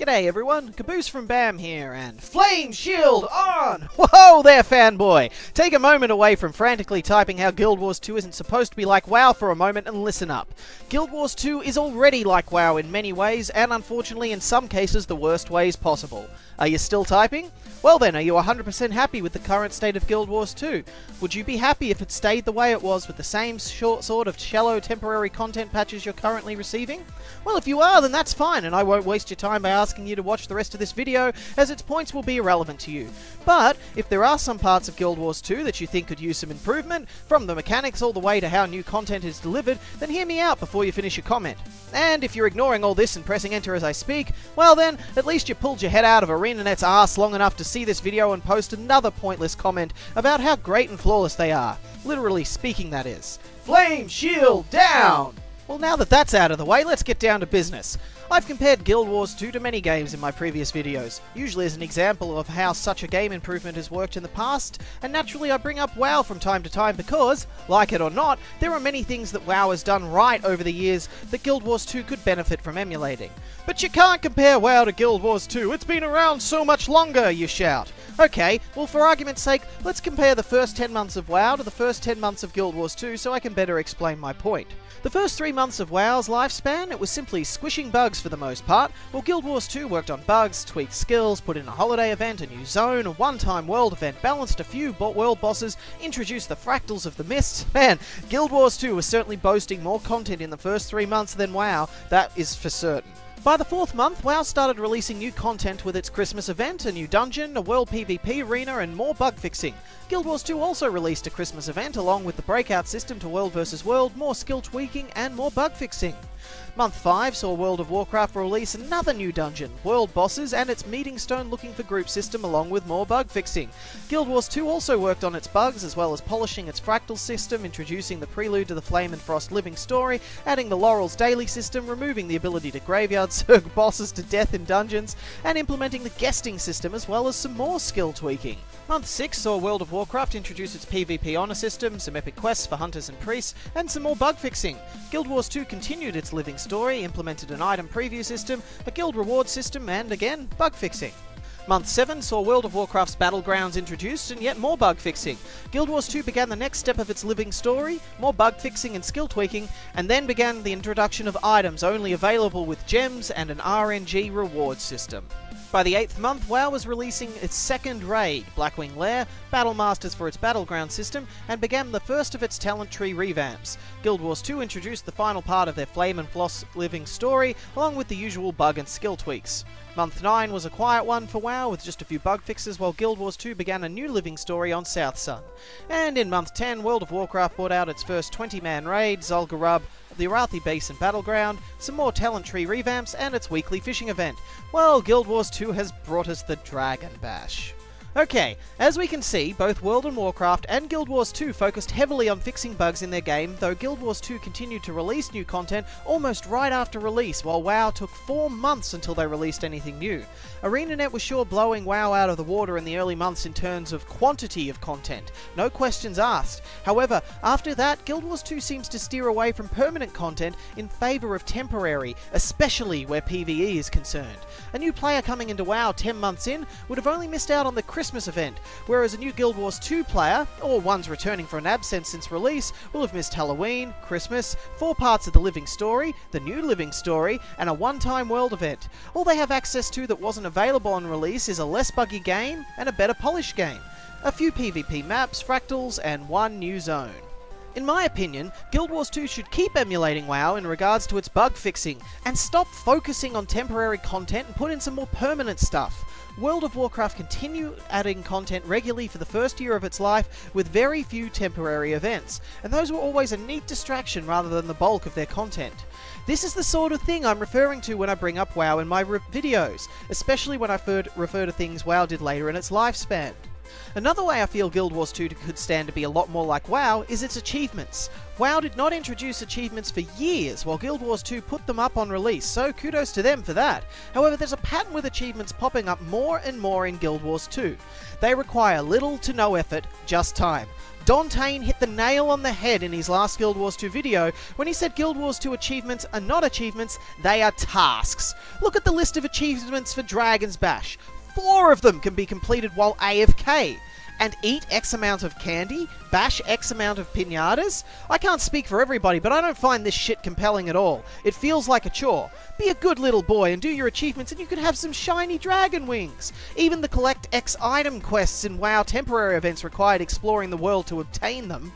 G'day everyone, Kaaboose from BAM here, and Flame Shield on! Whoa there, fanboy! Take a moment away from frantically typing how Guild Wars 2 isn't supposed to be like WoW for a moment and listen up. Guild Wars 2 is already like WoW in many ways, and unfortunately in some cases the worst ways possible. Are you still typing? Well then, are you 100% happy with the current state of Guild Wars 2? Would you be happy if it stayed the way it was with the same sort of shallow temporary content patches you're currently receiving? Well, if you are, then that's fine, and I won't waste your time by asking you to watch the rest of this video, as its points will be irrelevant to you. But, if there are some parts of Guild Wars 2 that you think could use some improvement, from the mechanics all the way to how new content is delivered, then hear me out before you finish your comment. And if you're ignoring all this and pressing enter as I speak, well then, at least you pulled your head out of ArenaNet's arse long enough to see this video and post another pointless comment about how great and flawless they are. Literally speaking, that is. Flame Shield down! Well, now that that's out of the way, let's get down to business. I've compared Guild Wars 2 to many games in my previous videos, usually as an example of how such a game improvement has worked in the past, and naturally I bring up WoW from time to time because, like it or not, there are many things that WoW has done right over the years that Guild Wars 2 could benefit from emulating. But you can't compare WoW to Guild Wars 2, it's been around so much longer, you shout. Okay, well for argument's sake, let's compare the first 10 months of WoW to the first 10 months of Guild Wars 2 so I can better explain my point. The first 3 months of WoW's lifespan, it was simply squishing bugs for the most part, while Guild Wars 2 worked on bugs, tweaked skills, put in a holiday event, a new zone, a one-time world event, balanced a few world bosses, introduced the fractals of the mist. Man, Guild Wars 2 was certainly boasting more content in the first 3 months than WoW, that is for certain. By the 4th month, WoW started releasing new content with its Christmas event, a new dungeon, a world PvP arena, and more bug fixing. Guild Wars 2 also released a Christmas event along with the breakout system to World vs World, more skill tweaking, and more bug fixing. Month 5 saw World of Warcraft release another new dungeon, world bosses, and its meeting stone looking for group system along with more bug fixing. Guild Wars 2 also worked on its bugs as well as polishing its fractal system, introducing the prelude to the Flame and Frost living story, adding the Laurel's daily system, removing the ability to graveyard circle bosses to death in dungeons, and implementing the guesting system as well as some more skill tweaking. Month 6 saw World of Warcraft introduce its PvP honor system, some epic quests for hunters and priests, and some more bug fixing. Guild Wars 2 continued its living story, implemented an item preview system, a guild reward system, and again, bug fixing. Month 7 saw World of Warcraft's Battlegrounds introduced and yet more bug fixing. Guild Wars 2 began the next step of its living story, more bug fixing and skill tweaking, and then began the introduction of items only available with gems and an RNG reward system. By the 8th month, WoW was releasing its second raid, Blackwing Lair, Battle Masters for its Battleground system, and began the first of its talent tree revamps. Guild Wars 2 introduced the final part of their Flame and Frost living story, along with the usual bug and skill tweaks. Month 9 was a quiet one for WoW with just a few bug fixes, while Guild Wars 2 began a new living story on South Sun. And in Month 10, World of Warcraft brought out its first 20-man raid, Zul'Gurub, the Arathi base and battleground, some more talent tree revamps, and its weekly fishing event. Well, Guild Wars 2 has brought us the Dragon Bash. Okay, as we can see, both World of Warcraft and Guild Wars 2 focused heavily on fixing bugs in their game, though Guild Wars 2 continued to release new content almost right after release, while WoW took 4 months until they released anything new. ArenaNet was sure blowing WoW out of the water in the early months in terms of quantity of content, no questions asked. However, after that, Guild Wars 2 seems to steer away from permanent content in favour of temporary, especially where PvE is concerned. A new player coming into WoW 10 months in would have only missed out on the Christmas event, whereas a new Guild Wars 2 player, or ones returning for an absence since release, will have missed Halloween, Christmas, 4 parts of the living story, the new living story, and a one-time world event. All they have access to that wasn't available on release is a less buggy game and a better polished game, a few PvP maps, fractals, and one new zone. In my opinion, Guild Wars 2 should keep emulating WoW in regards to its bug fixing, and stop focusing on temporary content and put in some more permanent stuff. World of Warcraft continued adding content regularly for the first year of its life with very few temporary events, and those were always a neat distraction rather than the bulk of their content. This is the sort of thing I'm referring to when I bring up WoW in my videos, especially when I refer to things WoW did later in its lifespan. Another way I feel Guild Wars 2 could stand to be a lot more like WoW is its achievements. WoW did not introduce achievements for years, while Guild Wars 2 put them up on release, so kudos to them for that. However, there's a pattern with achievements popping up more and more in Guild Wars 2. They require little to no effort, just time. Dantane hit the nail on the head in his last Guild Wars 2 video when he said Guild Wars 2 achievements are not achievements, they are tasks. Look at the list of achievements for Dragon's Bash. 4 of them can be completed while AFK. And eat X amount of candy? Bash X amount of pinatas? I can't speak for everybody, but I don't find this shit compelling at all. It feels like a chore. Be a good little boy and do your achievements and you could have some shiny dragon wings. Even the collect X item quests in WoW temporary events required exploring the world to obtain them.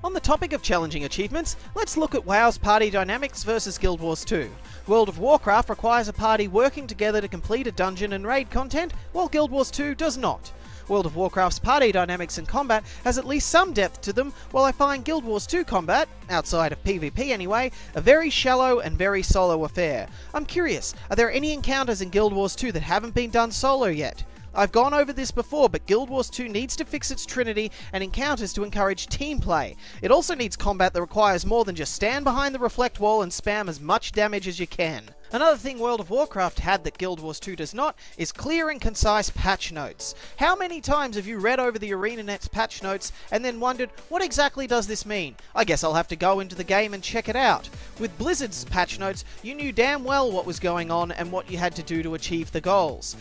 On the topic of challenging achievements, let's look at WoW's party dynamics versus Guild Wars 2. World of Warcraft requires a party working together to complete a dungeon and raid content, while Guild Wars 2 does not. World of Warcraft's party dynamics and combat has at least some depth to them, while I find Guild Wars 2 combat, outside of PvP anyway, a very shallow and very solo affair. I'm curious, are there any encounters in Guild Wars 2 that haven't been done solo yet? I've gone over this before, but Guild Wars 2 needs to fix its trinity and encounters to encourage team play. It also needs combat that requires more than just stand behind the reflect wall and spam as much damage as you can. Another thing World of Warcraft had that Guild Wars 2 does not is clear and concise patch notes. How many times have you read over the ArenaNet's patch notes and then wondered, what exactly does this mean? I guess I'll have to go into the game and check it out. With Blizzard's patch notes, you knew damn well what was going on and what you had to do to achieve the goals.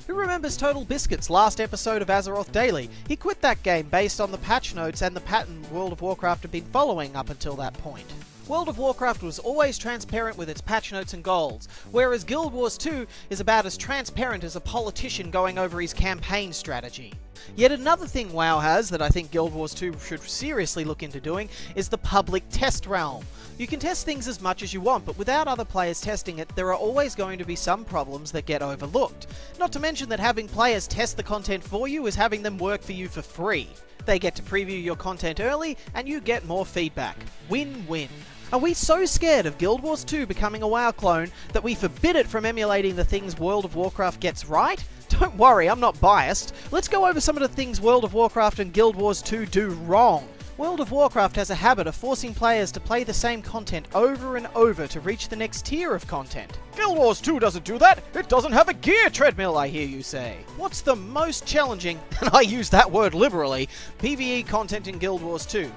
Who remembers Total Biscuit's last episode of Azeroth Daily? He quit that game based on the patch notes and the pattern World of Warcraft had been following up until that point. World of Warcraft was always transparent with its patch notes and goals, whereas Guild Wars 2 is about as transparent as a politician going over his campaign strategy. Yet another thing WoW has that I think Guild Wars 2 should seriously look into doing is the public test realm. You can test things as much as you want, but without other players testing it, there are always going to be some problems that get overlooked. Not to mention that having players test the content for you is having them work for you for free. They get to preview your content early, and you get more feedback. Win-win. Are we so scared of Guild Wars 2 becoming a WoW clone that we forbid it from emulating the things World of Warcraft gets right? Don't worry, I'm not biased. Let's go over some of the things World of Warcraft and Guild Wars 2 do wrong. World of Warcraft has a habit of forcing players to play the same content over and over to reach the next tier of content. Guild Wars 2 doesn't do that! It doesn't have a gear treadmill, I hear you say. What's the most challenging, and I use that word liberally, PvE content in Guild Wars 2?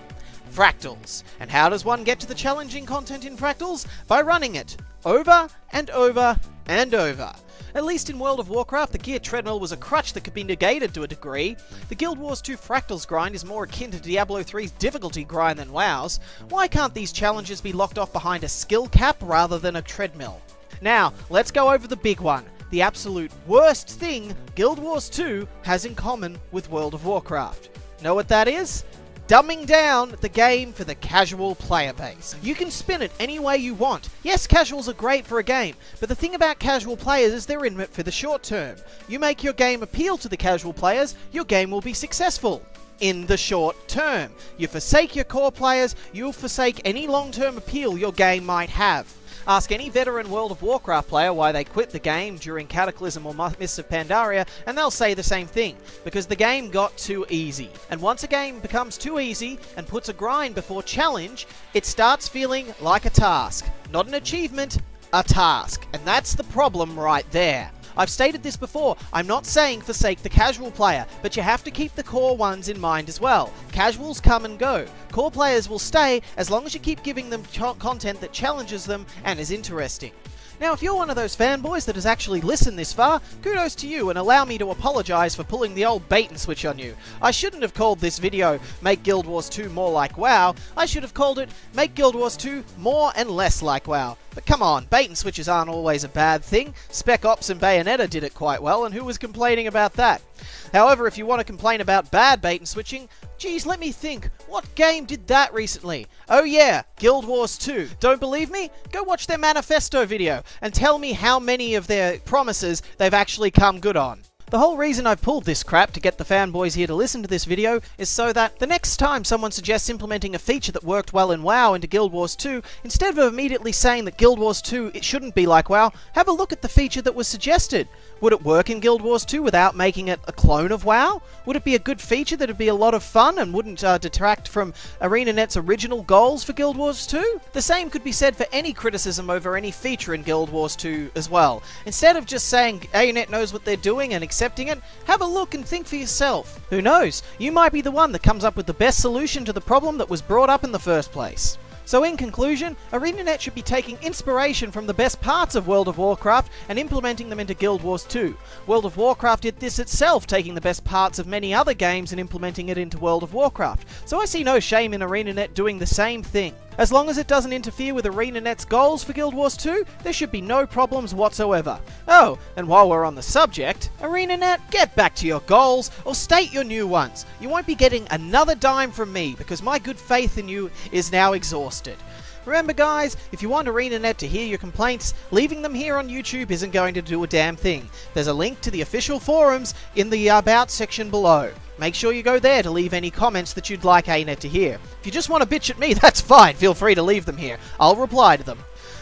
Fractals. And how does one get to the challenging content in Fractals? By running it. Over and over and over. At least in World of Warcraft, the gear treadmill was a crutch that could be negated to a degree. The Guild Wars 2 Fractals grind is more akin to Diablo 3's difficulty grind than WoW's. Why can't these challenges be locked off behind a skill cap rather than a treadmill? Now, let's go over the big one. The absolute worst thing Guild Wars 2 has in common with World of Warcraft. Know what that is? Dumbing down the game for the casual player base. You can spin it any way you want. Yes, casuals are great for a game, but the thing about casual players is they're in it for the short term. You make your game appeal to the casual players, your game will be successful. In the short term. You forsake your core players, you'll forsake any long-term appeal your game might have. Ask any veteran World of Warcraft player why they quit the game during Cataclysm or Mists of Pandaria, and they'll say the same thing, because the game got too easy. And once a game becomes too easy and puts a grind before challenge, it starts feeling like a task. Not an achievement, a task. And that's the problem right there. I've stated this before, I'm not saying forsake the casual player, but you have to keep the core ones in mind as well. Casuals come and go. Core players will stay as long as you keep giving them content that challenges them and is interesting. Now, if you're one of those fanboys that has actually listened this far, kudos to you and allow me to apologise for pulling the old bait and switch on you. I shouldn't have called this video Make Guild Wars 2 More Like WoW, I should have called it Make Guild Wars 2 More and Less Like WoW. But come on, bait and switches aren't always a bad thing. Spec Ops and Bayonetta did it quite well, and who was complaining about that? However, if you want to complain about bad bait and switching, geez, let me think. What game did that recently? Oh yeah, Guild Wars 2. Don't believe me? Go watch their manifesto video and tell me how many of their promises they've actually come good on. The whole reason I've pulled this crap to get the fanboys here to listen to this video is so that the next time someone suggests implementing a feature that worked well in WoW into Guild Wars 2, instead of immediately saying that Guild Wars 2 it shouldn't be like WoW, have a look at the feature that was suggested. Would it work in Guild Wars 2 without making it a clone of WoW? Would it be a good feature that'd be a lot of fun and wouldn't detract from ArenaNet's original goals for Guild Wars 2? The same could be said for any criticism over any feature in Guild Wars 2 as well. Instead of just saying ArenaNet knows what they're doing and accepting accepting it, have a look and think for yourself. Who knows, you might be the one that comes up with the best solution to the problem that was brought up in the first place. So in conclusion, ArenaNet should be taking inspiration from the best parts of World of Warcraft and implementing them into Guild Wars 2. World of Warcraft did this itself, taking the best parts of many other games and implementing it into World of Warcraft, so I see no shame in ArenaNet doing the same thing. As long as it doesn't interfere with ArenaNet's goals for Guild Wars 2, there should be no problems whatsoever. Oh, and while we're on the subject, ArenaNet, get back to your goals, or state your new ones. You won't be getting another dime from me, because my good faith in you is now exhausted. Remember guys, if you want ArenaNet to hear your complaints, leaving them here on YouTube isn't going to do a damn thing. There's a link to the official forums in the About section below. Make sure you go there to leave any comments that you'd like ANET to hear. If you just want to bitch at me, that's fine, feel free to leave them here. I'll reply to them.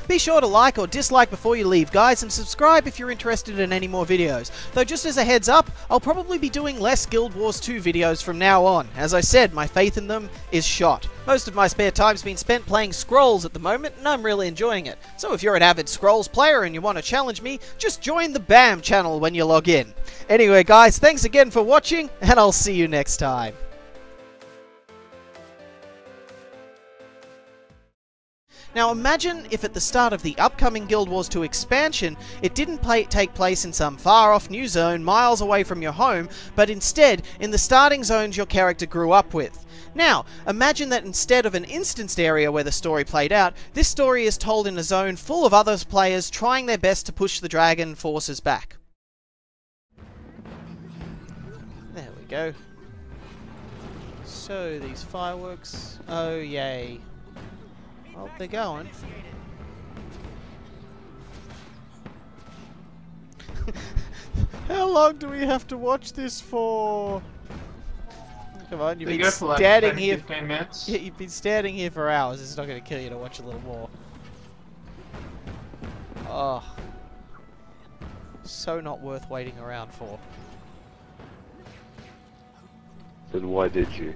Be sure to like or dislike before you leave guys, and subscribe if you're interested in any more videos. Though just as a heads up, I'll probably be doing less Guild Wars 2 videos from now on. As I said, my faith in them is shot. Most of my spare time's been spent playing Scrolls at the moment, and I'm really enjoying it. So if you're an avid Scrolls player and you want to challenge me, just join the BAM channel when you log in. Anyway guys, thanks again for watching, and I'll see you next time. Now imagine if at the start of the upcoming Guild Wars 2 expansion, it didn't take place in some far-off new zone miles away from your home, but instead in the starting zones your character grew up with. Now, imagine that instead of an instanced area where the story played out, this story is told in a zone full of other players trying their best to push the dragon forces back. There we go. So, these fireworks... oh yay. Well, they're going. How long do we have to watch this for? Come on, you've been standing here. 15 minutes. Yeah, you've been standing here for hours. It's not going to kill you to watch a little more. Oh, so not worth waiting around for. Then why did you?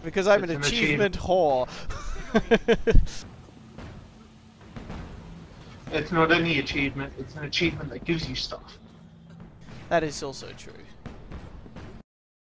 Because I'm an achievement whore. It's not any achievement, it's an achievement that gives you stuff. That is also true.